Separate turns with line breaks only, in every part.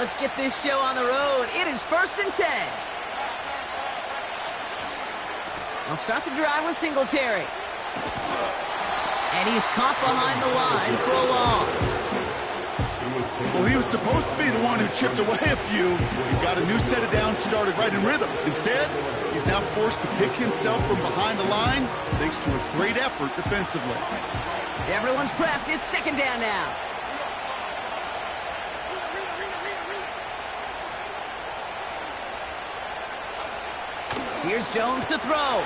let's get this show on the road. It is 1st and 10. I'll start the drive with Singletary. And he's caught behind the line for a loss.
Well, he was supposed to be the one who chipped away a few. He got a new set of downs started right in rhythm. Instead, he's now forced to pick himself from behind the line thanks to a great effort defensively.
Everyone's prepped. It's 2nd down now. Here's Jones to throw.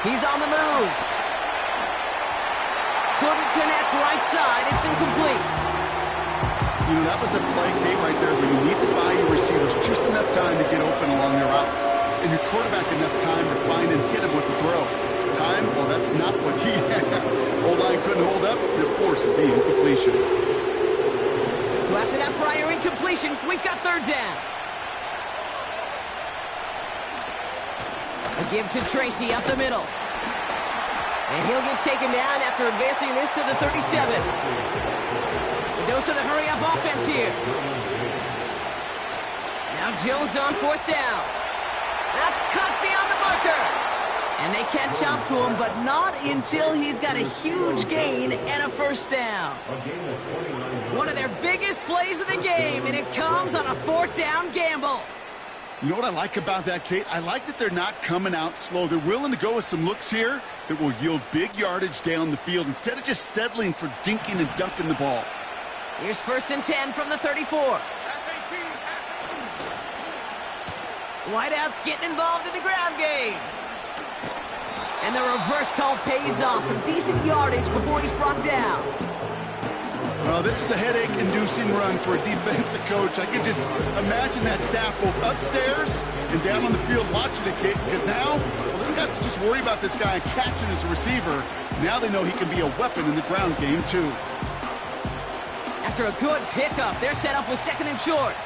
He's on the move. Couldn't connect right side. It's incomplete.
You know, that was a play game right there where you need to buy your receivers just enough time to get open along their routes. And your quarterback enough time to find and hit him with the throw. Time, well, that's not what he had. O-line couldn't hold up. It forces the incompletion.
So after that prior incompletion, we've got 3rd down. A give to Tracy up the middle. And he'll get taken down after advancing this to the 37. A dose of the hurry-up offense here. Now Jones on 4th down. That's cut beyond the marker. And they catch up to him, but not until he's got a huge gain and a 1st down. One of their biggest plays of the game, and it comes on a 4th down gamble.
You know what I like about that, Kate? I like that they're not coming out slow. They're willing to go with some looks here that will yield big yardage down the field instead of just settling for dinking and dunking the ball.
Here's 1st and 10 from the 34. Wideouts getting involved in the ground game. And the reverse call pays off. Some decent yardage before he's brought down.
Well, this is a headache-inducing run for a defensive coach. I can just imagine that staff both upstairs and down on the field watching it, Kate, because now, well, they don't have to just worry about this guy catching as a receiver. Now they know he can be a weapon in the ground game, too.
After a good pickup, they're set up with 2nd and short.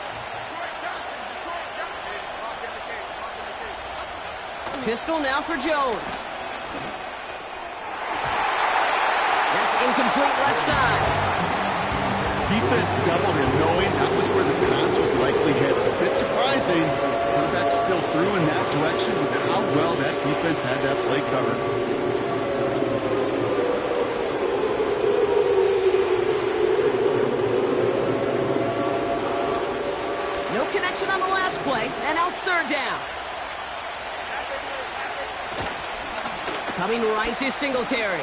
Pistol now for Jones. That's incomplete left side.
Defense doubled him, knowing that was where the pass was likely hit. A bit surprising. Quarterback still threw in that direction, but how well that defense had that play covered.
No connection on the last play, and now it's 3rd down. Coming right to Singletary.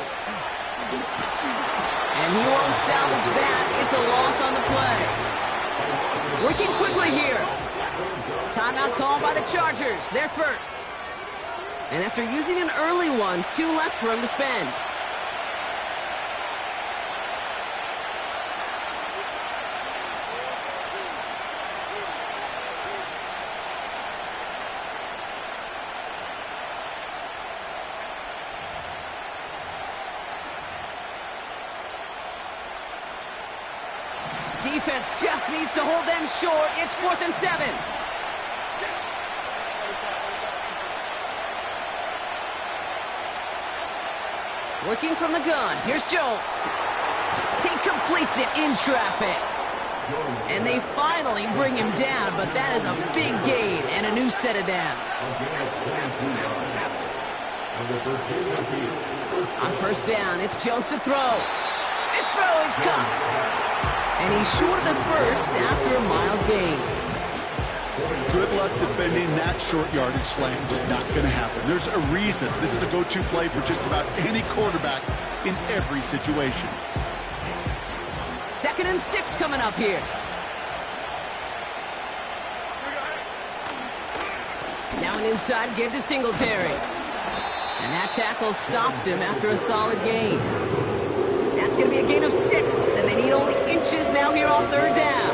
And he won't salvage that. It's a loss on the play. Working quickly here. Timeout called by the Chargers. They're first. And after using an early one, 2 left for him to spend. Defense just needs to hold them short. It's 4th and 7. Working from the gun. Here's Jones. He completes it in traffic. And they finally bring him down, but that is a big gain and a new set of downs. On 1st down, it's Jones to throw. This throw is caught. And he's short of the 1st after a mild gain.
Good luck defending that short yardage slant. Just not going to happen. There's a reason. This is a go-to play for just about any quarterback in every situation.
2nd and 6 coming up here. Now an inside give to Singletary. And that tackle stops him after a solid gain. That's going to be a gain of 6, and they need only inches now here on 3rd down.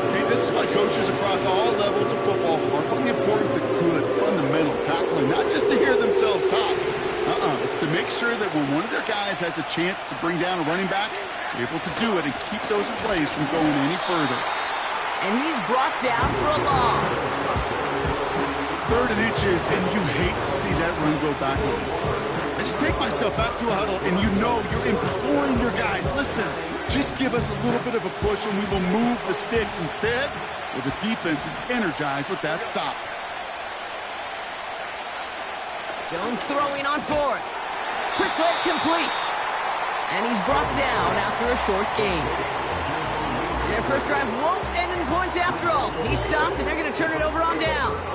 Okay, this is why coaches across all levels of football harp on the importance of good, fundamental tackling, not just to hear themselves talk. It's to make sure that when one of their guys has a chance to bring down a running back, they're able to do it and keep those plays from going any further.
And he's brought down for a loss.
3rd and inches, and you hate to see that run go backwards. I just take myself back to a huddle, and you know you're imploring your guys, listen, Just give us a little bit of a push and we will move the sticks instead. Well, the defense is energized with that stop.
Jones throwing on fourth. Quick slant complete. And he's brought down after a short gain. Their first drive won't end in points after all. He stopped, and they're going to turn it over on downs.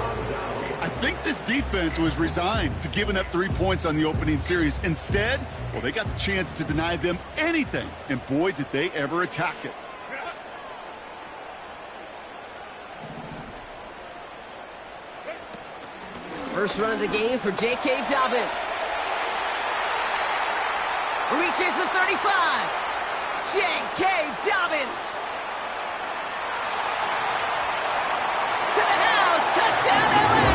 I think this defense was resigned to giving up 3 points on the opening series. Instead, well, they got the chance to deny them anything. And boy, did they ever attack it.
First run of the game for J.K. Dobbins. Reaches the 35. J.K. Dobbins. To the house. Touchdown, L.A.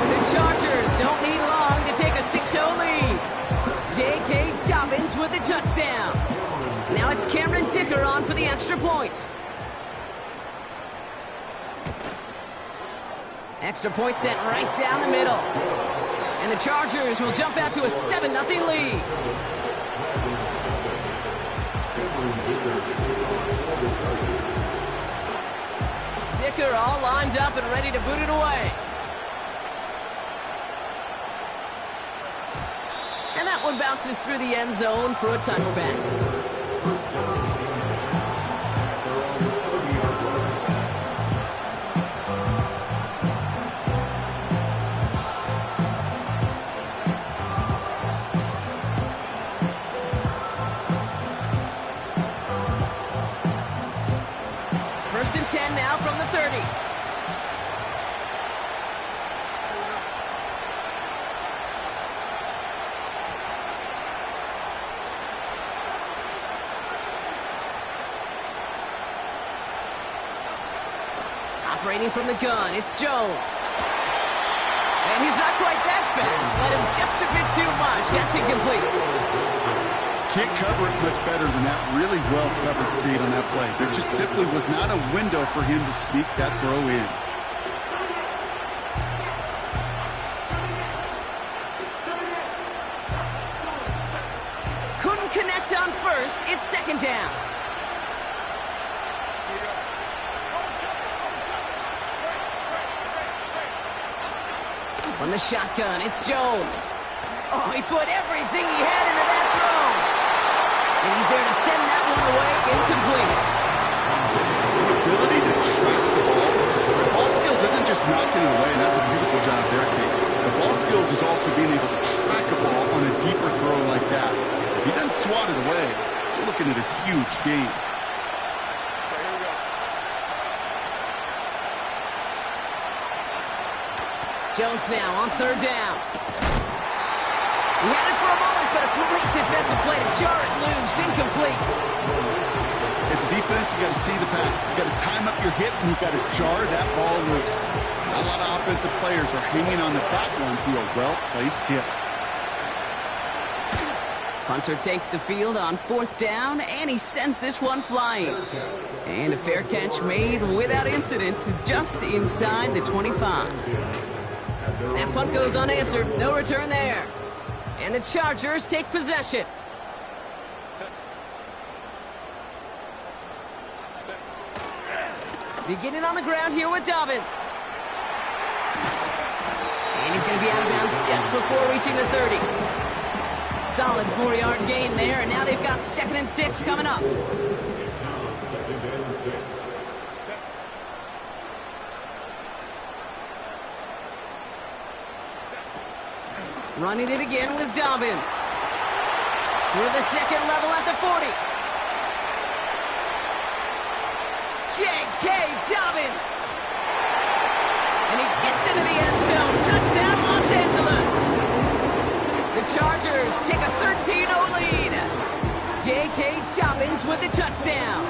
The Chargers don't need long to take a 6-0 lead. J.K. Dobbins with the touchdown. Now it's Cameron Dicker on for the extra point. Extra point sent right down the middle. And the Chargers will jump out to a 7-0 lead. Dicker all lined up and ready to boot it away. And that one bounces through the end zone for a touchback. First and 10 now from the 30. Operating from the gun, it's Jones. And he's not quite that fast. Let him just a bit too much. That's incomplete.
Can't cover it much better than that. Really well covered, Kate, on that play. There just simply was not a window for him to sneak that throw in.
Couldn't connect on first. It's second down. From the shotgun, it's Jones. Oh, he put everything he had into that throw. And he's there to send that one away incomplete.
The ability to track the ball. The ball skills isn't just knocking it away, and that's a beautiful job there, Kate. The ball skills is also being able to track a ball on a deeper throw like that. If he doesn't swat it away, we're looking at a huge gain.
Jones now on third down. He had it for a moment, but a great defensive play to jar it loose, incomplete.
As a defense, you got to see the pass. You got to time up your hip, and you got to jar that ball loose. A lot of offensive players are hanging on the back one through a well-placed hip.
Hunter takes the field on fourth down, and he sends this one flying. And a fair catch made without incident, just inside the 25. That punt goes unanswered. No return there. And the Chargers take possession. Beginning on the ground here with Dobbins. And he's going to be out of bounds just before reaching the 30. Solid 4-yard gain there, and now they've got 2nd and 6 coming up. Running it again with Dobbins. Through the second level at the 40. J.K. Dobbins. And he gets into the end zone. Touchdown, Los Angeles. The Chargers take a 13-0 lead. J.K. Dobbins with the touchdown.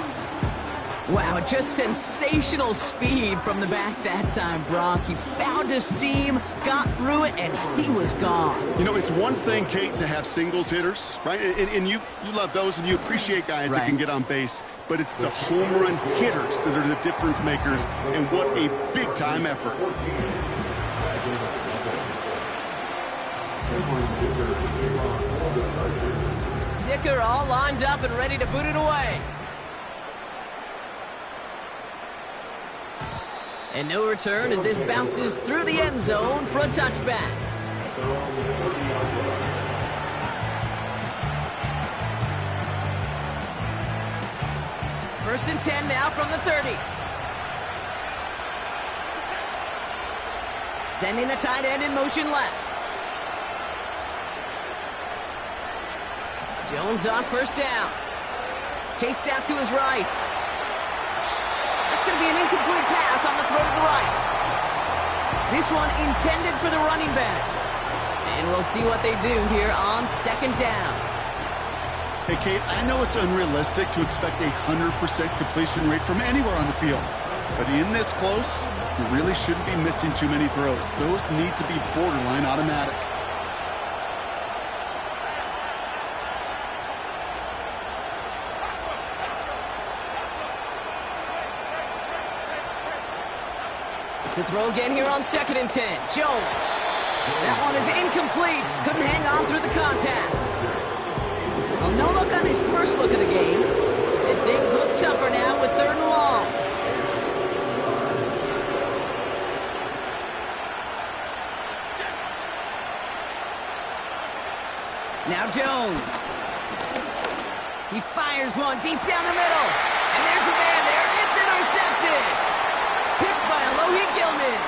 Wow, just sensational speed from the back that time, Brock. He found a seam, got through it, and he was gone.
You know, it's one thing, Kate, to have singles hitters, right? And you love those, and you appreciate guys that can get on base. But it's the home run hitters that are the difference makers, and what a big-time effort.
Dicker all lined up and ready to boot it away. And no return as this bounces through the end zone for a touchback. First and 10 now from the 30. Sending the tight end in motion left. Jones on first down. Chased out to his right. That's going to be an incomplete pass on the throw to the right. This one intended for the running back. And we'll see what they do here on second down.
Hey, Kate, I know it's unrealistic to expect a 100% completion rate from anywhere on the field. But in this close, you really shouldn't be missing too many throws. Those need to be borderline automatic.
To throw again here on second and 10. Jones. That one is incomplete. Couldn't hang on through the contact. Well, no look on his first look of the game. And things look tougher now with third and long. Now Jones. He fires one deep down the middle. And there's a man there. It's intercepted. Picked by Alohi Gilman.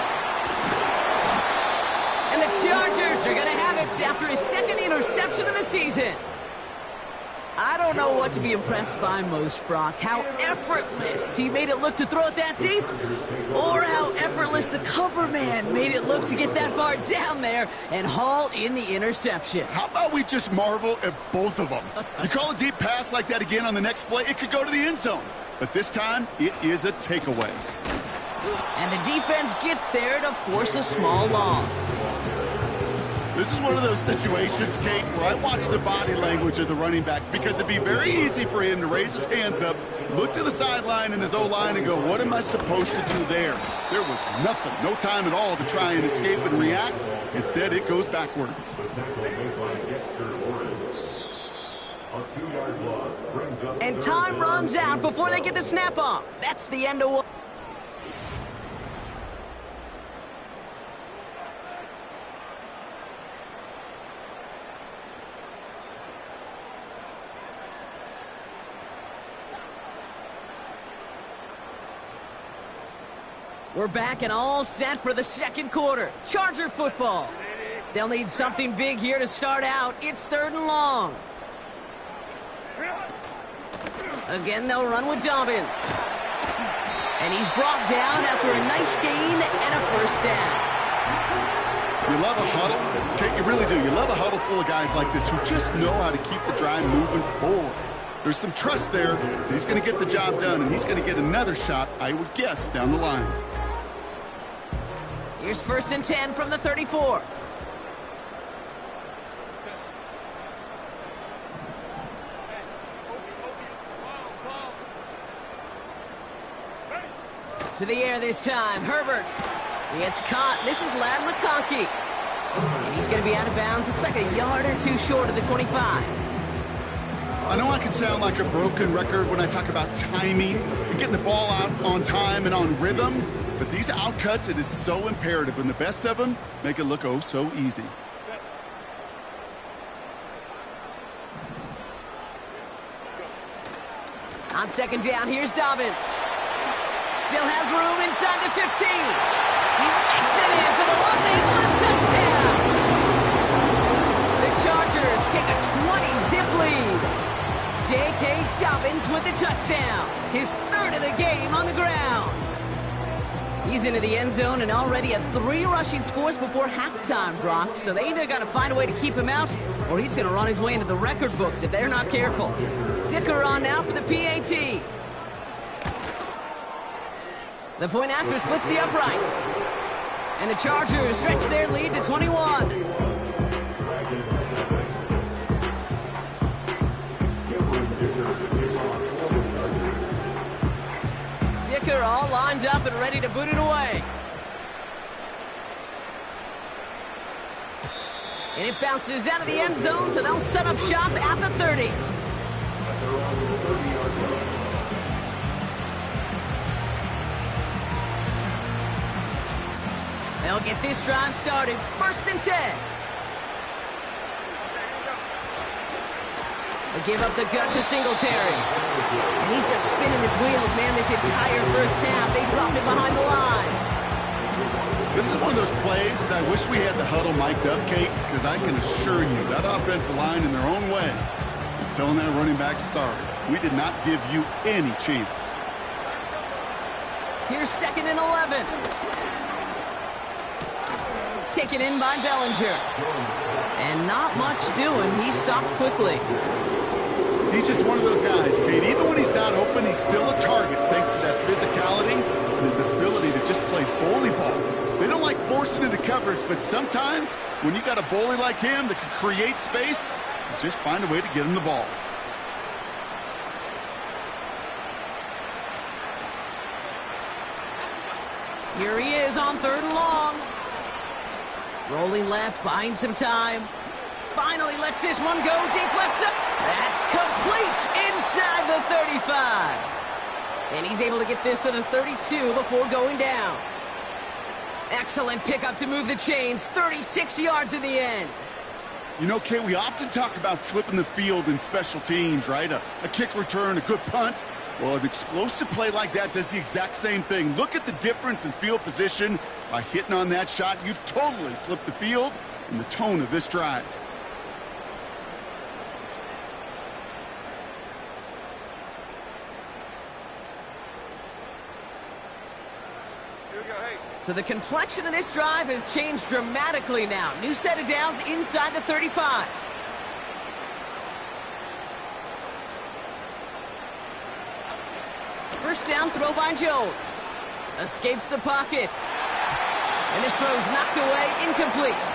And the Chargers are going to have it after his second interception of the season. I don't know what to be impressed by most, Brock. How effortless he made it look to throw it that deep, or how effortless the cover man made it look to get that far down there and haul in the interception.
How about we just marvel at both of them? You call a deep pass like that again on the next play, it could go to the end zone. But this time, it is a takeaway.
And the defense gets there to force a small loss.
This is one of those situations, Kate, where I watch the body language of the running back because it'd be very easy for him to raise his hands up, look to the sideline in his O-line and go, what am I supposed to do there? There was nothing, no time at all to try and escape and react. Instead, it goes backwards.
And time runs out before they get the snap off. That's the end of one. We're back and all set for the second quarter. Charger football. They'll need something big here to start out. It's third and long. Again, they'll run with Dobbins. And he's brought down after a nice gain and a first down.
You love a huddle? Okay, you really do. You love a huddle full of guys like this who just know how to keep the drive moving forward. There's some trust there. He's going to get the job done, and he's going to get another shot, I would guess, down the line.
Here's first and 10 from the 34. To the air this time. Herbert. It's caught. This is Lad McConkey. And he's going to be out of bounds. Looks like a yard or two short of the 25.
I know I can sound like a broken record when I talk about timing and getting the ball out on time and on rhythm, but these outcuts, it is so imperative, and the best of them make it look oh so easy.
On second down, here's Dobbins. Still has room inside the 15. He makes it in for the Los Angeles touchdown. The Chargers take a 20-zip lead. J.K. Dobbins with the touchdown. His third of the game on the ground. He's into the end zone and already at 3 rushing scores before halftime, Brock. So they either got to find a way to keep him out, or he's going to run his way into the record books if they're not careful. Dicker on now for the PAT. The point after splits the uprights. And the Chargers stretch their lead to 21. Dicker all lined up and ready to boot it away. And it bounces out of the end zone, so they'll set up shop at the 30. They'll get this drive started. 1st and 10. They give up the gut to Singletary. And he's just spinning his wheels, man, this entire first half. They drop it behind the line.
This is one of those plays that I wish we had the huddle mic'd up, Kate, because I can assure you that offensive line in their own way is telling that running back, sorry, we did not give you any chance.
Here's 2nd and 11. Taken in by Bellinger. And not much doing. He stopped quickly.
He's just one of those guys, Kate. Even when he's not open, he's still a target thanks to that physicality and his ability to just play bully ball. They don't like forcing into coverage, but sometimes when you got a bully like him that can create space, just find a way to get him the ball.
Here he is on 3rd and long. Rolling left, buying some time. Finally lets this one go deep left side. That's complete inside the 35. And he's able to get this to the 32 before going down. Excellent pickup to move the chains. 36 yards in the end.
You know, Kate, we often talk about flipping the field in special teams, right? A kick return, a good punt. Well, an explosive play like that does the exact same thing. Look at the difference in field position. By hitting on that shot, you've totally flipped the field and the tone of this drive.
So the complexion of this drive has changed dramatically now. New set of downs inside the 35. First down throw by Jones. Escapes the pocket. And this throw's knocked away, incomplete.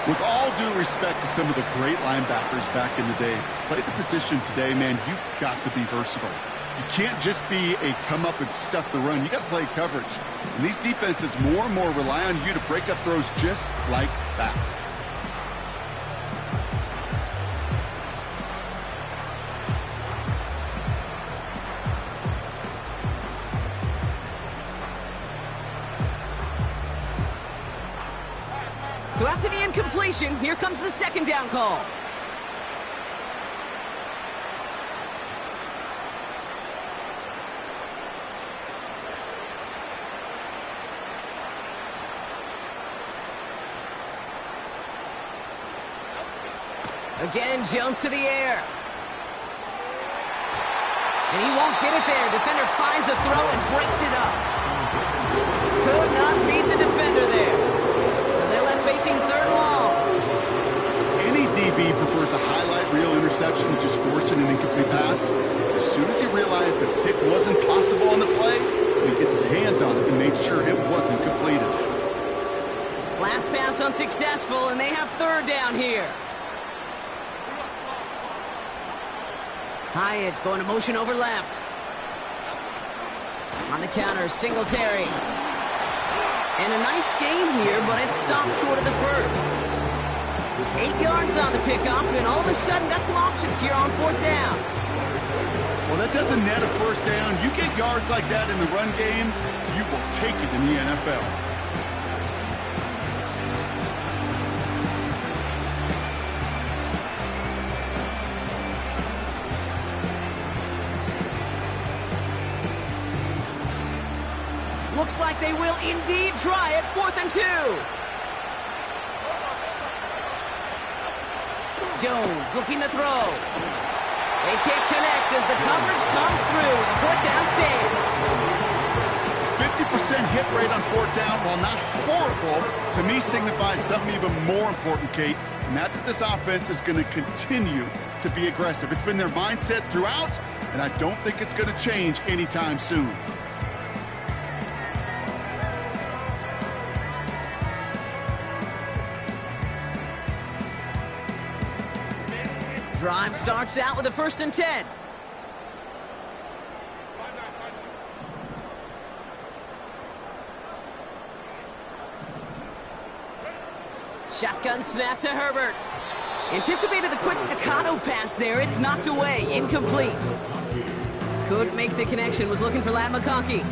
With all due respect to some of the great linebackers back in the day, to play the position today, man, you've got to be versatile. You can't just be a come up and stuff the run. You got to play coverage. And these defenses more and more rely on you to break up throws just like that.
So after the incompletion, here comes the 2nd down call. Again, Jones to the air. And he won't get it there. Defender finds a throw and breaks it up. Could not beat the defender there. So they're left facing 3rd and long.
Any DB prefers a highlight reel interception to just forcing an incomplete pass. As soon as he realized a pick wasn't possible on the play, he gets his hands on it and made sure it wasn't completed.
Last pass unsuccessful, and they have 3rd down here. Hyatt's going to motion over left. On the counter, Singletary. And a nice game here, but it stopped short of the first. 8 yards on the pickup, and all of a sudden got some options here on 4th down.
Well, that doesn't net a first down. You get yards like that in the run game, you will take it in the NFL.
Looks like they will indeed try it. 4th and 2. Jones looking to throw. They can't connect as the coverage comes through with a 4th down stand.
50% hit rate on 4th down, while not horrible, to me signifies something even more important, Kate, and that's that this offense is going to continue to be aggressive. It's been their mindset throughout, and I don't think it's going to change anytime soon.
Drive starts out with a 1st and 10. Shotgun snap to Herbert. Anticipated the quick staccato pass there. It's knocked away. Incomplete. Couldn't make the connection. Was looking for Ladd McConkey.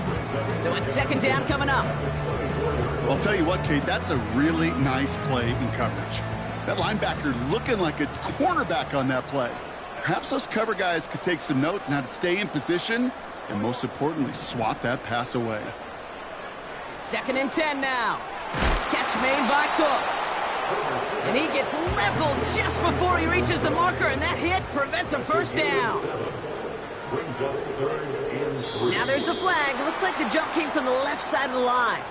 So it's second down coming up.
Well, I'll tell you what, Kate, that's a really nice play in coverage. That linebacker looking like a cornerback on that play. Perhaps those cover guys could take some notes on how to stay in position and, most importantly, swat that pass away.
2nd and 10 now. Catch made by Cooks. And he gets leveled just before he reaches the marker, and that hit prevents a first down. Now there's the flag. Looks like the jump came from the left side of the line.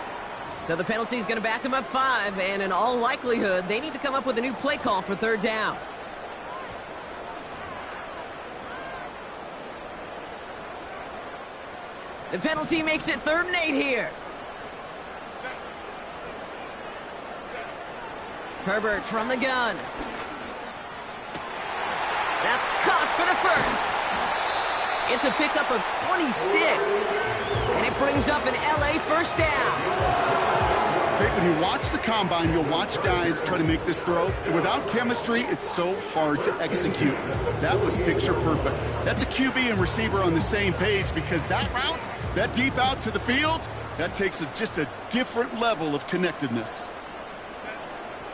So the penalty is going to back him up 5, and in all likelihood, they need to come up with a new play call for 3rd down. The penalty makes it 3rd and 8 here. Herbert from the gun. That's caught for the first. It's a pickup of 26. And it brings up an LA first down.
Okay, when you watch the combine, you'll watch guys try to make this throw. And without chemistry, it's so hard to execute. That was picture perfect. That's a QB and receiver on the same page, because that route, that deep out to the field, that takes just a different level of connectedness.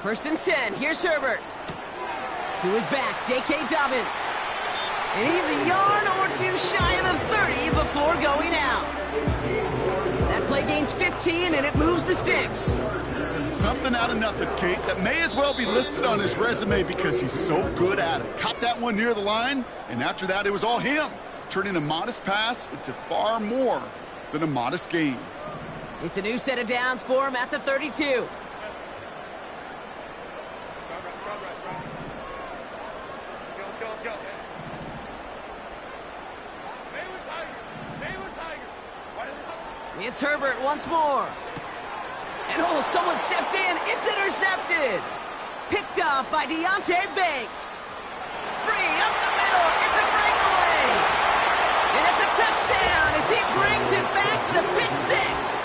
1st and 10. Here's Herbert. To his back, J.K. Dobbins. And he's a yard or two shy of the 30 before going out. That play gains 15, and it moves the sticks.
Something out of nothing, Kate, that may as well be listed on his resume because he's so good at it. Caught that one near the line, and after that, it was all him, turning a modest pass into far more than a modest gain.
It's a new set of downs for him at the 32. It's Herbert once more. And oh, someone stepped in. It's intercepted. Picked off by Deonte Banks. Free up the middle. It's a breakaway. And it's a touchdown as he brings it back for the pick 6.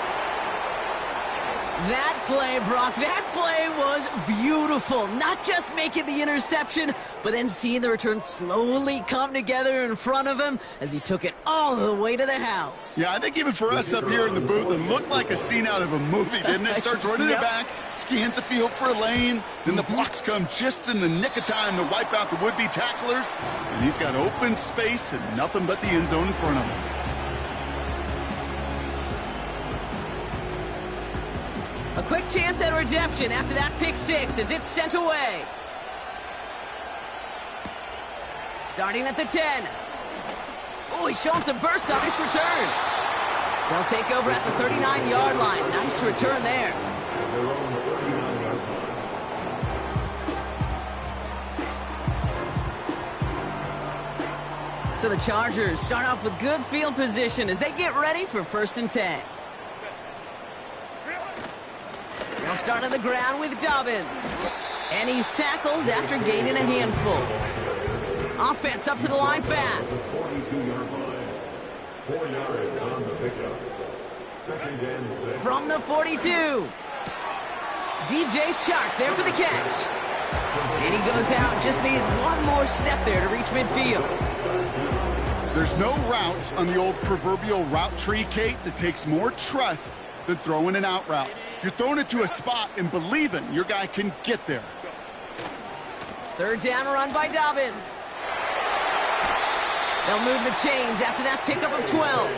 That play, Brock, that play was beautiful. Not just making the interception, but then seeing the return slowly come together in front of him as he took it all the way to the house.
Yeah, I think even for us up here in the booth, it looked like a scene out of a movie, didn't it? Starts running it back, scans the field for a lane, then the blocks come just in the nick of time to wipe out the would-be tacklers, and he's got open space and nothing but the end zone in front of him.
A quick chance at redemption after that pick 6 as it's sent away. Starting at the 10. Oh, he's showing some burst on this return. They'll take over at the 39-yard line. Nice return there. So the Chargers start off with good field position as they get ready for 1st and 10. They'll start on the ground with Dobbins. And he's tackled after gaining a handful. Offense up to the line fast.
4 yards on the pickup. 2nd and 6.
From the 42. DJ Chark there for the catch. And he goes out. Just needed one more step there to reach midfield.
There's no route on the old proverbial route tree, Kate, that takes more trust than throwing an out route. You're throwing it to a spot and believing your guy can get there.
3rd down run by Dobbins. They'll move the chains after that pickup of 12.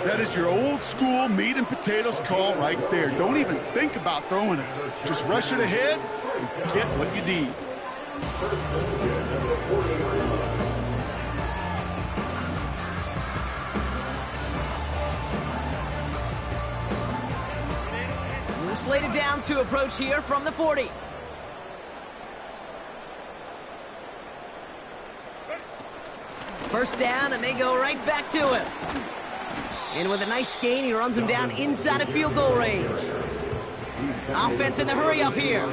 That is your old school meat and potatoes call right there. Don't even think about throwing it. Just rush it ahead and get what you need.
New slate of downs to approach here from the 40. First down, and they go right back to him. And with a nice gain, he runs him down inside of field goal range. Offense in the hurry up here.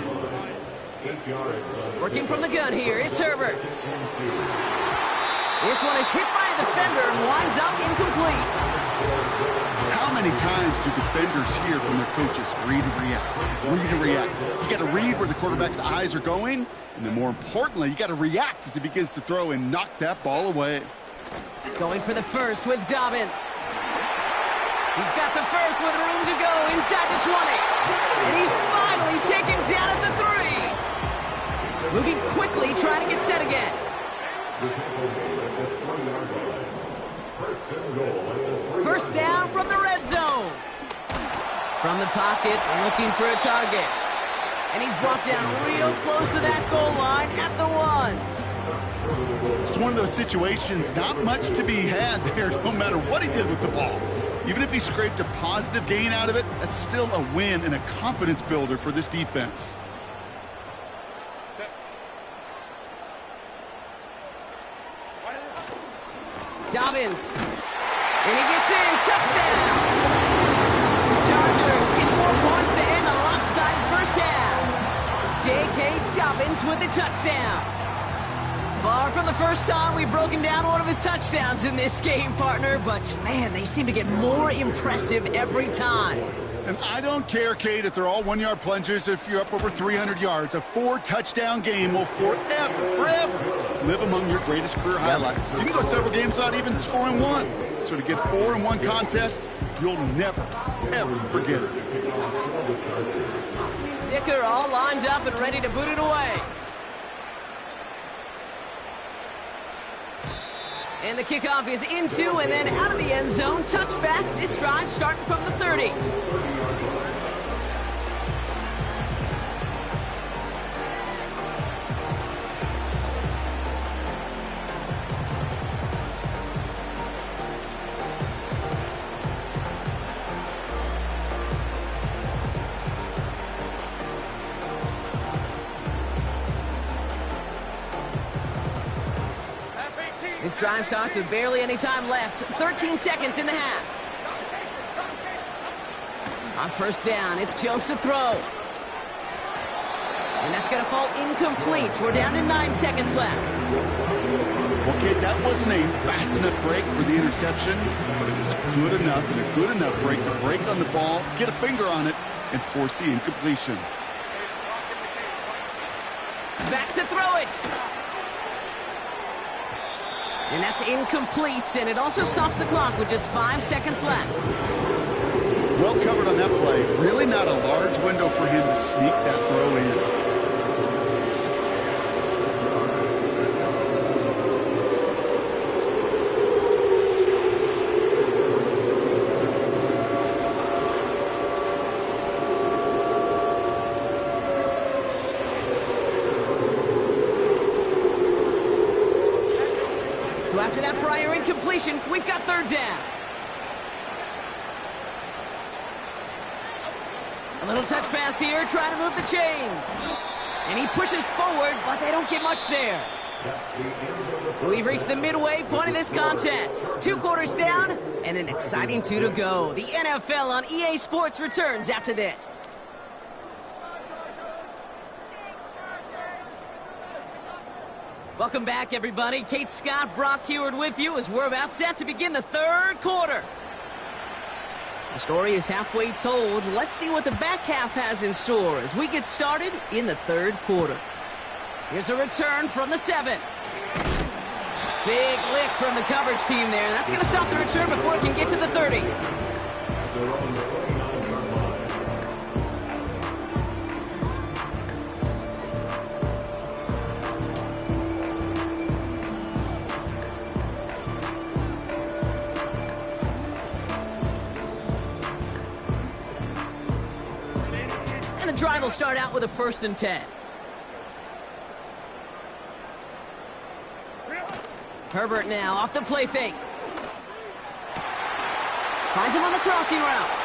Working from the gun here, it's Herbert. This one is hit by a defender and winds up incomplete.
How many times do defenders hear from their coaches, read and react, read and react. You got to read where the quarterback's eyes are going, and then more importantly, you got to react as he begins to throw and knock that ball away.
Going for the first with Dobbins. He's got the first with room to go inside the 20. And he's finally taken down at the 3. Moving quickly, trying to get set again. First down from the red zone. From the pocket, looking for a target. And he's brought down real close to that goal line at the 1.
It's one of those situations, not much to be had there, no matter what he did with the ball. Even if he scraped a positive gain out of it, that's still a win and a confidence builder for this defense.
Dobbins. And he gets in. Touchdown. The Chargers get 4 points to end the lopsided first half. J.K. Dobbins with the touchdown. Far from the first time we've broken down one of his touchdowns in this game, partner, but, man, they seem to get more impressive every time.
And I don't care, Kate, if they're all 1-yard plungers, if you're up over 300 yards. A 4-touchdown game will forever live among your greatest career highlights. You can go several games without even scoring one. So to get 4 in one contest, you'll never, ever forget it.
Dicker all lined up and ready to boot it away. And the kickoff is into and then out of the end zone. Touchback. This drive starting from the 30. This drive starts with barely any time left. 13 seconds in the half. On first down, it's Jones to throw. And that's going to fall incomplete. We're down to 9 seconds left.
Well, kid, that wasn't a fast enough break for the interception, but it was good enough and a good enough break to break on the ball, get a finger on it, and force the incompletion.
Back to throw it. And that's incomplete, and it also stops the clock with just 5 seconds left.
Well covered on that play. Really not a large window for him to sneak that throw in.
So after that prior incompletion, we've got third down. A little touch pass here, trying to move the chains. And he pushes forward, but they don't get much there. We've reached the midway point of this contest. 2 quarters down, and an exciting 2 to go. The NFL on EA Sports returns after this. Welcome back, everybody. Kate Scott, Brock Heward with you as we're about set to begin the third quarter. The story is halfway told. Let's see what the back half has in store as we get started in the third quarter. Here's a return from the 7. Big lick from the coverage team there. That's going to stop the return before it can get to the 30. The drive will start out with a 1st and 10. Herbert now off the play fake. Finds him on the crossing route.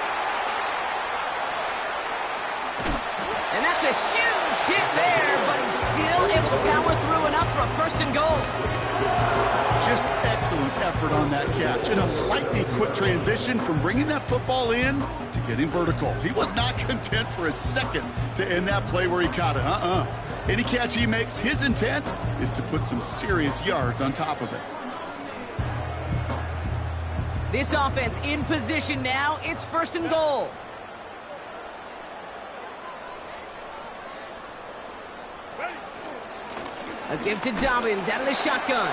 And that's a huge hit there, but he's still able to power through enough for a 1st and goal.
Just excellent effort on that catch and a lightning quick transition from bringing that football in to getting vertical. He was not content for a second to end that play where he caught it. Any catch he makes, his intent is to put some serious yards on top of it.
This offense in position now. It's 1st and goal. A give to Dobbins out of the shotgun.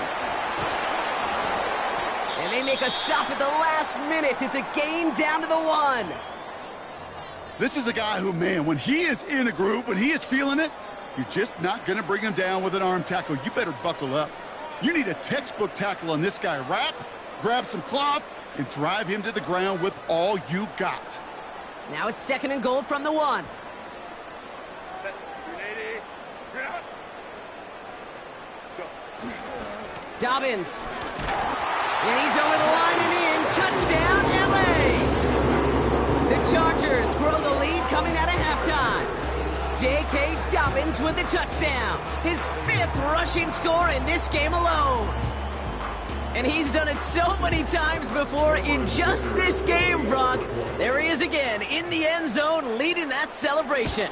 And they make a stop at the last minute. It's a gain down to the 1.
This is a guy who, man, when he is in a group, when he is feeling it, you're just not going to bring him down with an arm tackle. You better buckle up. You need a textbook tackle on this guy. Wrap, grab some cloth, and drive him to the ground with all you got.
Now it's 2nd and goal from the 1. Dobbins. And he's over the line and in. Touchdown, L.A. The Chargers grow the lead coming out of halftime. J.K. Dobbins with the touchdown. His 5th rushing score in this game alone. And he's done it so many times before in just this game, Brock. There he is again in the end zone leading that celebration.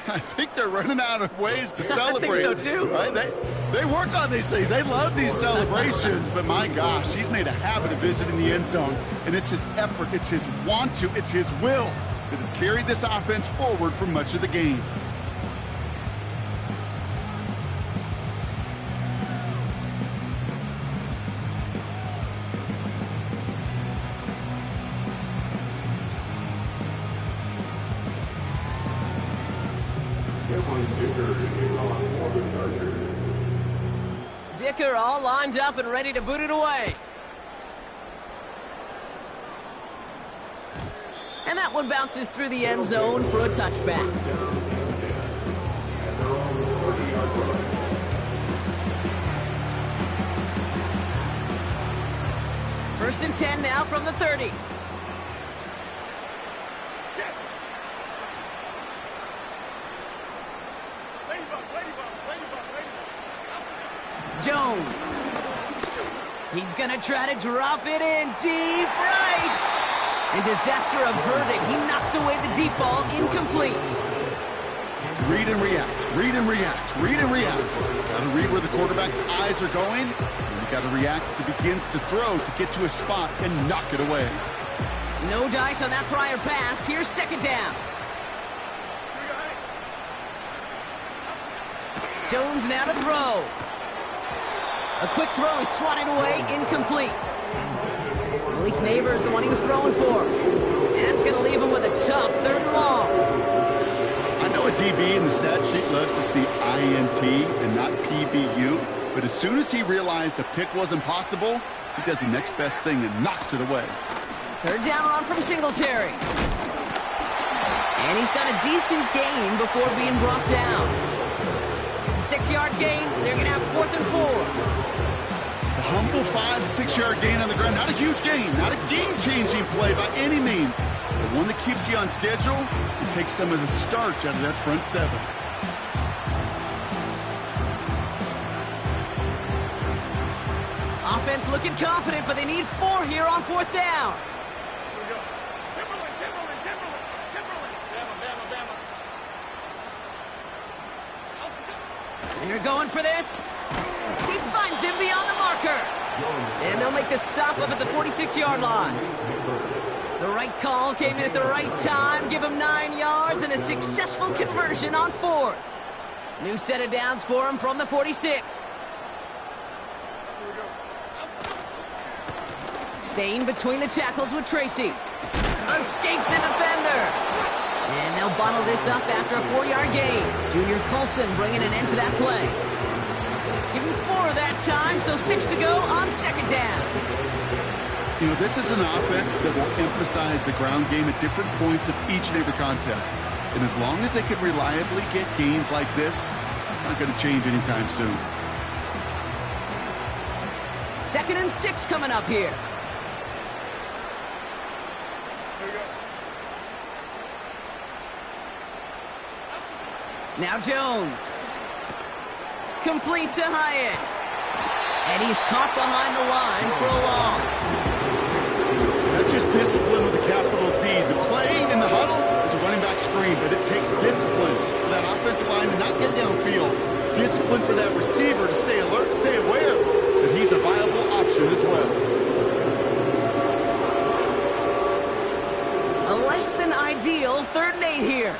I think they're running out of ways to celebrate.
I think so, too.
Right? They work on these things. They love these celebrations. But, my gosh, he's made a habit of visiting the end zone. And it's his effort, it's his want to, it's his will that has carried this offense forward for much of the game.
Dicker all lined up and ready to boot it away. And that one bounces through the end zone for a touchback. First and 10 now from the 30. Jones. He's going to try to drop it in deep right. And disaster averted. He knocks away the deep ball, incomplete.
Read and react, read and react, read and react. Got to read where the quarterback's eyes are going. And you got to react as he begins to throw to get to a spot and knock it away.
No dice on that prior pass. Here's 2nd down. Jones now to throw. A quick throw is swatted away, incomplete. Malik Neighbors, the one he was throwing for. And that's going to leave him with a tough 3rd and long.
I know a DB in the stat sheet loves to see INT and not PBU, but as soon as he realized a pick wasn't possible, he does the next best thing and knocks it away.
3rd down run from Singletary. And he's got a decent gain before being brought down. It's a 6-yard gain. They're going to have 4th and 4.
Humble 5 to 6 yard gain on the ground. Not a huge gain, not a game-changing play by any means, but one that keeps you on schedule and takes some of the starch out of that front 7.
Offense looking confident, but they need 4 here on 4th down. They're going for this. He finds him beyond the marker. And they'll make the stop up at the 46-yard line. The right call came in at the right time. Give him 9 yards and a successful conversion on 4th. New set of downs for him from the 46. Staying between the tackles with Tracy. Escapes a defender. And they'll bottle this up after a 4-yard gain. Junior Colson bringing an end to that play. Give him 4 that time, so 6 to go on 2nd down.
You know, this is an offense that will emphasize the ground game at different points of each and every contest. And as long as they can reliably get gains like this, it's not going to change anytime soon.
2nd and 6 coming up here. Now Jones. Complete to Hyatt. And he's caught behind the line for a loss.
That's just discipline with a capital D. The play in the huddle is a running back screen, but it takes discipline for that offensive line to not get downfield. Discipline for that receiver to stay alert, stay aware that he's a viable option as well.
ideal 3rd and 8 here.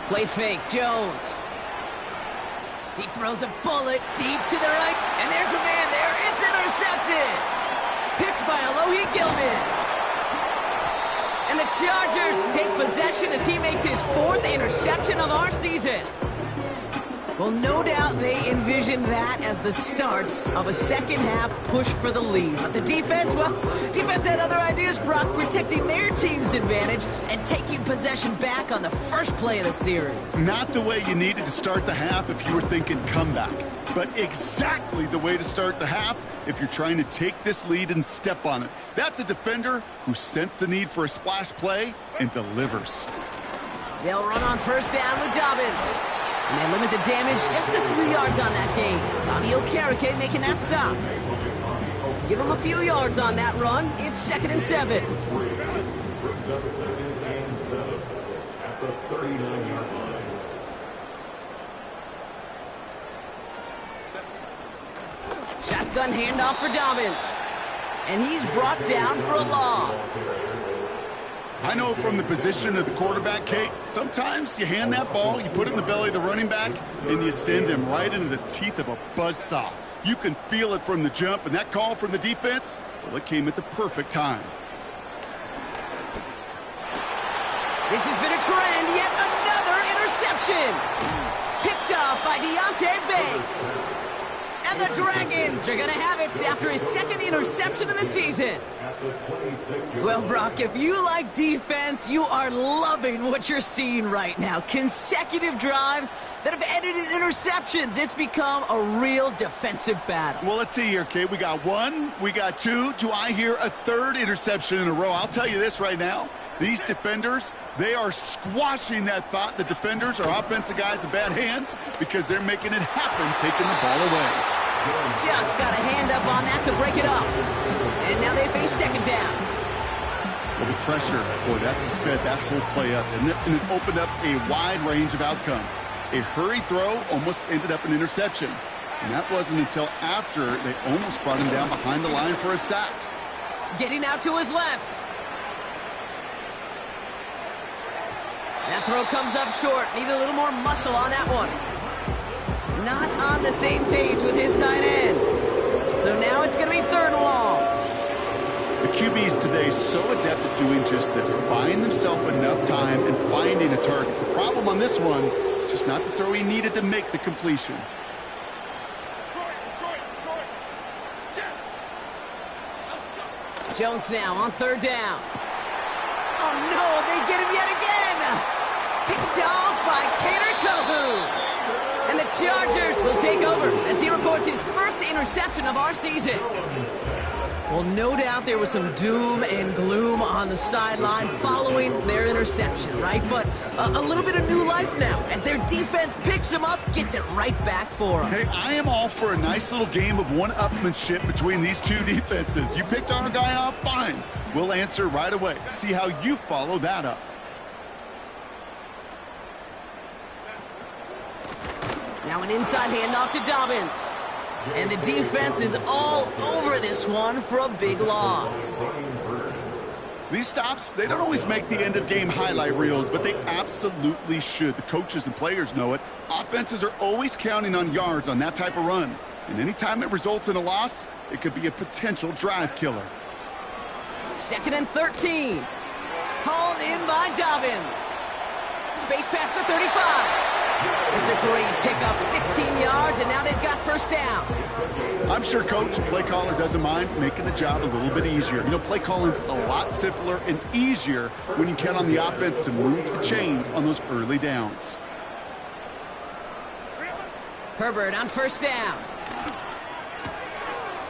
Play fake, Jones. He throws a bullet deep to the right, and there's a man there. It's intercepted. Picked by Alohi Gilman. And the Chargers take possession as he makes his 4th interception of our season. Well, no doubt they envisioned that as the start of a second-half push for the lead. But the defense, well, defense had other ideas, Brock, protecting their team's advantage and taking possession back on the first play of the series.
Not the way you needed to start the half if you were thinking comeback, but exactly the way to start the half if you're trying to take this lead and step on it. That's a defender who sensed the need for a splash play and delivers.
They'll run on 1st down with Dobbins. And they limit the damage just a few yards on that gain. Bobby Okereke making that stop. Give him a few yards on that run. It's 2nd and 7.
Brings up 2nd and 7 at the 39-yard line.
Shotgun handoff for Dobbins. And he's brought down for a loss.
I know from the position of the quarterback, Kate, sometimes you hand that ball, you put it in the belly of the running back, and you send him right into the teeth of a buzzsaw. You can feel it from the jump, and that call from the defense, well, it came at the perfect time.
This has been a trend, yet another interception. Picked off by Deontay Banks. And the Dragons are going to have it after his 2nd interception of the season. Well, Brock, if you like defense, you are loving what you're seeing right now. Consecutive drives that have ended in interceptions. It's become a real defensive battle.
Well, let's see here, Kate. We got 1, we got 2. Do I hear a 3rd interception in a row? I'll tell you this right now. These defenders, they are squashing that thought. The defenders are offensive guys with bad hands because they're making it happen, taking the ball away.
Just got a hand up on that to break it up. And now they face 2nd down.
Well, the pressure, boy, that sped that whole play up, and it opened up a wide range of outcomes. A hurried throw almost ended up an interception. And that wasn't until after they almost brought him down behind the line for a sack.
Getting out to his left. That throw comes up short. Need a little more muscle on that one. Not on the same page with his tight end. So now it's going to be 3rd and long.
The QBs today so adept at doing just this, buying themselves enough time and finding a target. The problem on this one, just not the throw he needed to make the completion.
Jones now on 3rd down. Oh no, they get him yet again. Picked off by Kader Kohu. And the Chargers will take over as he records his 1st interception of our season. Well, no doubt there was some doom and gloom on the sideline following their interception, right? But a little bit of new life now as their defense picks him up, gets it right back for him.
Hey, I am all for a nice little game of one-upmanship between these two defenses. You picked our guy off, fine. We'll answer right away. See how you follow that up.
Now an inside handoff to Dobbins. And the defense is all over this one for a big loss.
These stops, they don't always make the end-of-game highlight reels, but they absolutely should. The coaches and players know it. Offenses are always counting on yards on that type of run. And anytime it results in a loss, it could be a potential drive killer.
2nd and 13. Hauled in by Dobbins. Space past the 35. It's a great pickup, 16 yards, and now they've got 1st down.
I'm sure Coach, play caller, doesn't mind making the job a little bit easier. You know, play calling's a lot simpler and easier when you count on the offense to move the chains on those early downs.
Herbert on 1st down.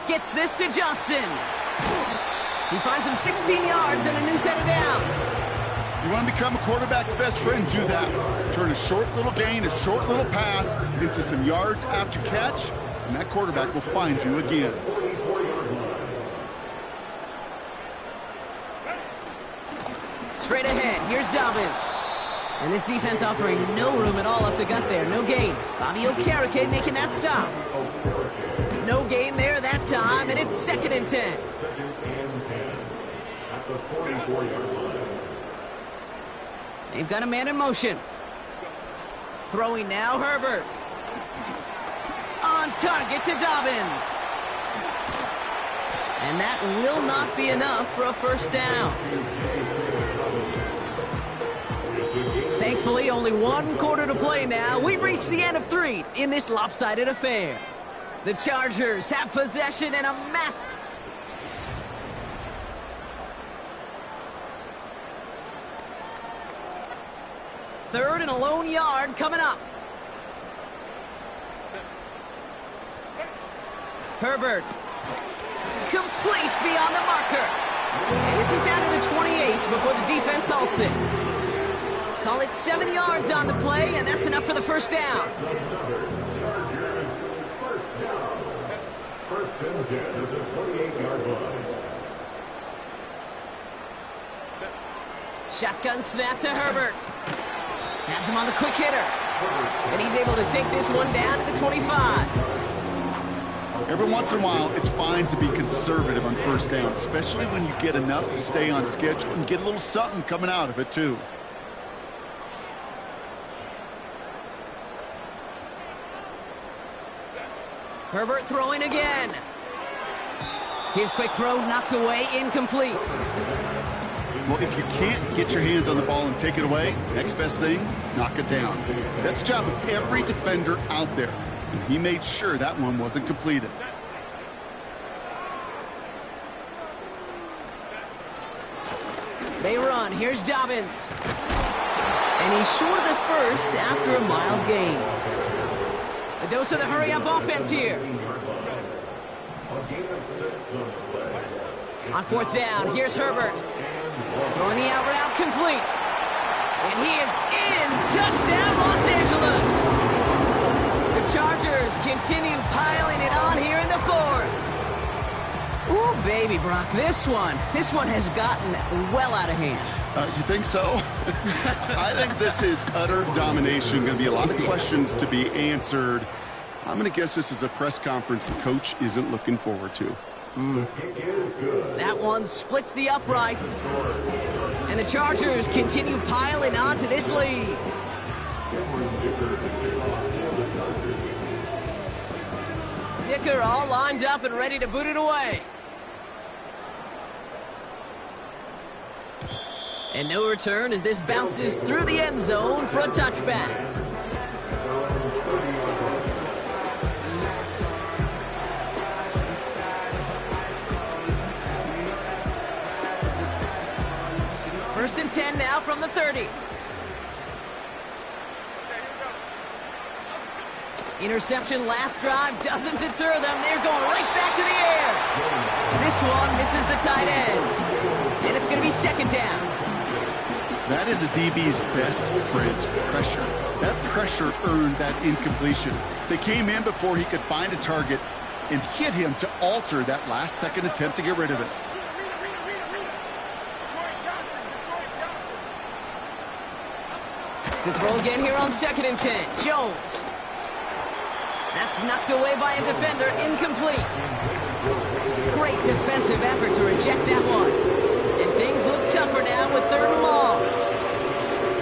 Gets this to Johnson. He finds him 16 yards and a new set of downs.
You want to become a quarterback's best friend, do that. Turn a short little gain, a short little pass into some yards after catch, and that quarterback will find you again.
Straight ahead, here's Dobbins. And this defense offering no room at all up the gut there. No gain. Bobby Okereke making that stop. No gain there that time, and it's 2nd and 10.
Second and 10 at the 44-yard line.
They've got a man in motion. Throwing now, Herbert. On target to Dobbins. And that will not be enough for a first down. Thankfully, only 1 quarter to play now. We've reached the end of 3 in this lopsided affair. The Chargers have possession and a mass... Third and a lone yard coming up. Herbert. Complete beyond the marker. And this is down to the 28 before the defense halts it. Call it 7 yards on the play, and that's enough for the first down.
Chargers first down. First and 10 at the 28-yard line.
Shotgun snap to Herbert. Has him on the quick hitter. And he's able to take this one down to the 25.
Every once in a while, it's fine to be conservative on first down, especially when you get enough to stay on schedule and get a little something coming out of it, too.
Herbert throwing again. His quick throw knocked away, incomplete.
Well, if you can't get your hands on the ball and take it away, next best thing, knock it down. That's the job of every defender out there. And he made sure that one wasn't completed.
They run. Here's Dobbins. And he's short of the first after a mild gain. A dose of the hurry-up offense here. On 4th down, here's Herbert. Throwing the out route complete. And he is in. Touchdown, Los Angeles. The Chargers continue piling it on here in the 4th. Ooh, baby, Brock, this one has gotten well out of hand.
You think so? I think this is utter domination. Going to be a lot of questions to be answered. I'm going to guess this is a press conference the coach isn't looking forward to.
That one splits the uprights. And the Chargers continue piling on to this lead. Dicker all lined up and ready to boot it away. And no return as this bounces through the end zone for a touchback. First and 10 now from the 30. Interception last drive doesn't deter them. They're going right back to the air. This one misses the tight end. And it's going to be 2nd down.
That is a DB's best friend, pressure. That pressure earned that incompletion. They came in before he could find a target and hit him to alter that last-second attempt to get rid of it.
To throw again here on 2nd and 10. Jones. That's knocked away by a defender, incomplete. Great defensive effort to reject that one. And things look tougher now with 3rd and long.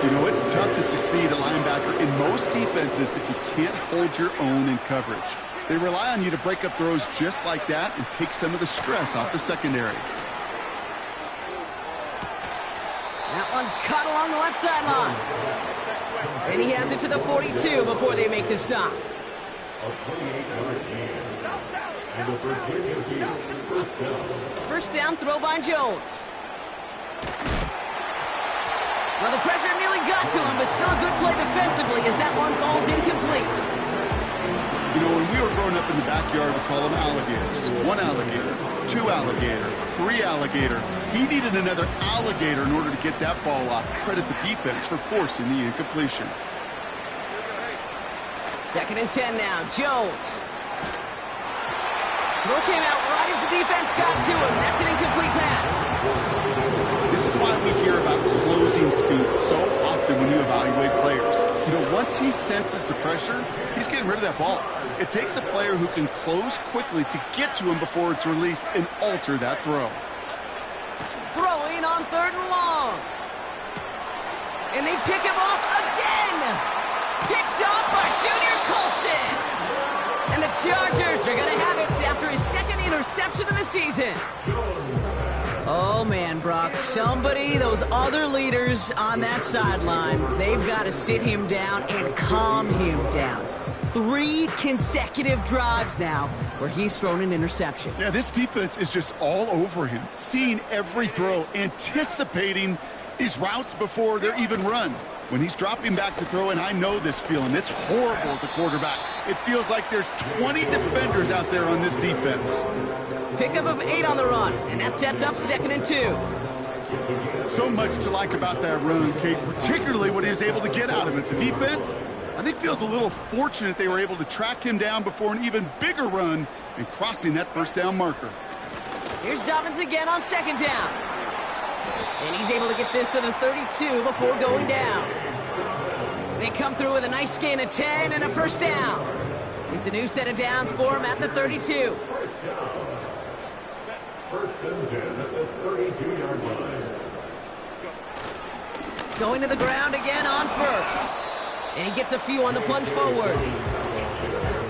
You know, it's tough to succeed at linebacker in most defenses if you can't hold your own in coverage. They rely on you to break up throws just like that and take some of the stress off the secondary.
That one's cut along the left sideline. And he has it to the 42 before they make the stop. First down, throw by Jones. Well, the pressure nearly got to him, but still a good play defensively as that one falls incomplete.
You know, when we were growing up in the backyard, we call them alligators. 1 alligator, 2 alligator, 3 alligator. He needed another alligator in order to get that ball off. Credit the defense for forcing the incompletion.
2nd and 10 now. Jones. Throw came out right as the defense got to him. That's an incomplete pass.
This is why we hear about closing speed so often when you evaluate players. You know, once once he senses the pressure, he's getting rid of that ball. It takes a player who can close quickly to get to him before it's released and alter that throw.
Throwing on 3rd and long. And they pick him off again. Picked off by Junior Colson. And the Chargers are going to have it after his 2nd interception of the season. Oh, man, Brock, those other leaders on that sideline, they've got to sit him down and calm him down. 3 consecutive drives now where he's thrown an interception.
Yeah, this defense is just all over him, seeing every throw, anticipating these routes before they're even run. When he's dropping back to throw, and I know this feeling, it's horrible as a quarterback. It feels like there's 20 defenders out there on this defense.
Pickup of 8 on the run, and that sets up 2nd and 2.
So much to like about that run, Kate, particularly what he was able to get out of it. The defense, I think, feels a little fortunate they were able to track him down before an even bigger run and crossing that 1st down marker.
Here's Dobbins again on 2nd down. And he's able to get this to the 32 before going down. They come through with a nice gain of 10 and a 1st down. It's a new set of downs for him at the 32.
1st and 10 at the 32-yard line.
Going to the ground again on 1st. And he gets a few on the plunge forward.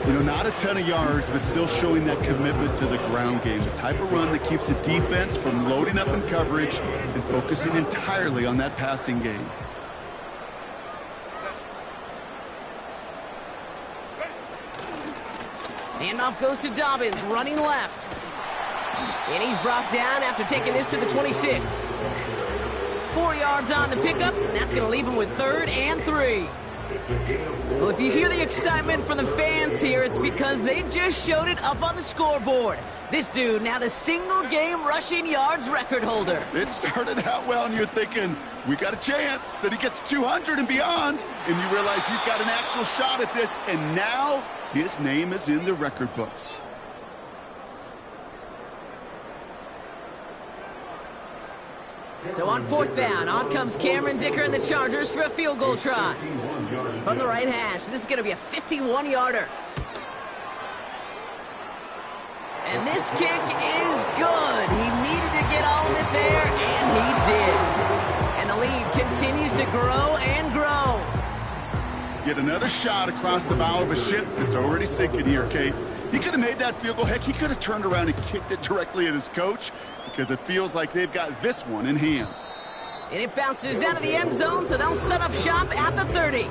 You know, not a ton of yards, but still showing that commitment to the ground game. The type of run that keeps the defense from loading up in coverage and focusing entirely on that passing game.
Handoff goes to Dobbins, running left. And he's brought down after taking this to the 26. 4 yards on the pickup, and that's going to leave him with 3rd and 3. Well, if you hear the excitement from the fans here, it's because they just showed it up on the scoreboard. This dude, now the single-game rushing yards record holder.
It started out well, and you're thinking, we got a chance that he gets 200 and beyond, and you realize he's got an actual shot at this, and now his name is in the record books.
So on 4th down, on comes Cameron Dicker and the Chargers for a field goal try. From the right hash, this is going to be a 51-yarder. And this kick is good. He needed to get all of it there, and he did. And the lead continues to grow and grow.
Get another shot across the bow of a ship that's already sinking here, Kate. He could have made that field goal. Heck, he could have turned around and kicked it directly at his coach because it feels like they've got this one in hand.
And it bounces out of the end zone, so they'll set up shop at the 30.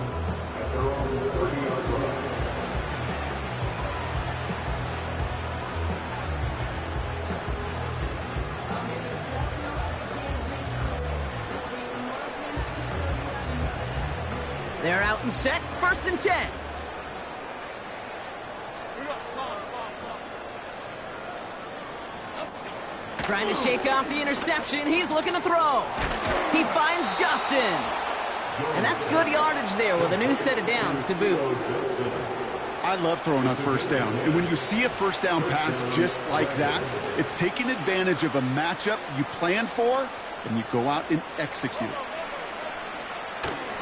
They're out and set, 1st and 10. Trying to shake off the interception. He's looking to throw. He finds Johnson. And that's good yardage there with a new set of downs to boot.
I love throwing on 1st down. And when you see a 1st down pass just like that, it's taking advantage of a matchup you plan for, and you go out and execute.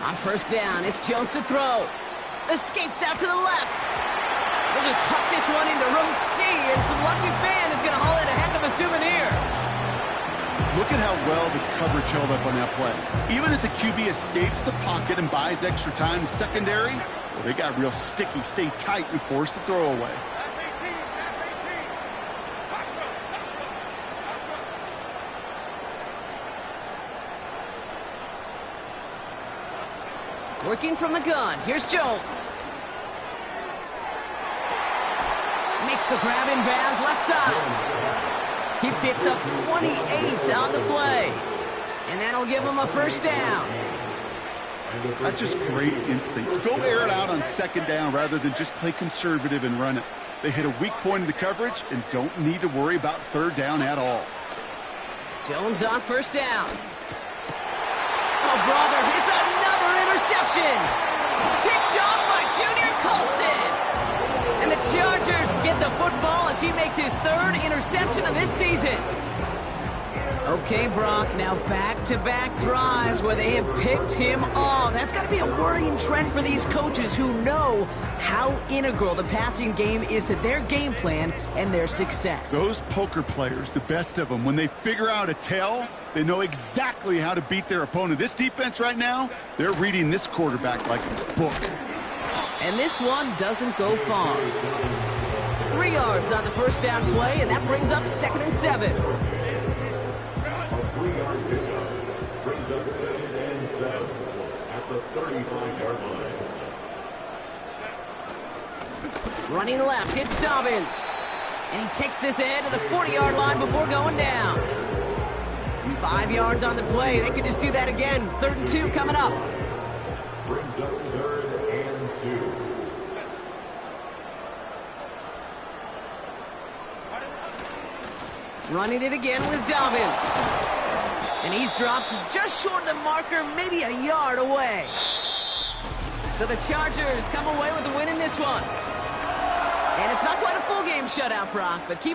On 1st down, it's Jones to throw. Escapes out to the left. We'll just huck this one into row C, and some lucky fan is going to haul in a heck of a souvenir.
Look at how well the coverage held up on that play. Even as the QB escapes the pocket and buys extra time secondary, well, they got real sticky, stay tight, and force the throw away.
Working from the gun. Here's Jones. Makes the grab in bounds left side. He picks up 28 on the play. And that'll give him a 1st down.
That's just great instincts. Go air it out on 2nd down rather than just play conservative and run it. They hit a weak point in the coverage and don't need to worry about 3rd down at all.
Jones on 1st down. Oh, brother, it's another interception. Picked off by Junior Colson. And the Chargers get the football as he makes his 3rd interception of this season. Okay, Brock, now back-to-back drives where they have picked him off. That's got to be a worrying trend for these coaches who know how integral the passing game is to their game plan and their success.
Those poker players, the best of them, when they figure out a tell, they know exactly how to beat their opponent. This defense right now, they're reading this quarterback like a book.
And this one doesn't go far. 3 yards on the first down play, and that brings up 2nd and 7.
A 3-yard pickup brings up 2nd and 7 at the 35-yard line.
Running left, it's Dobbins. And he takes this ahead to the 40-yard line before going down. 5 yards on the play. They could just do that again. 3rd and 2 coming up.
Brings up 3rd and 2.
Running it again with Dobbins. And he's dropped just short of the marker, maybe a yard away. So the Chargers come away with the win in this one. And it's not quite a full game shutout, Brock, but keep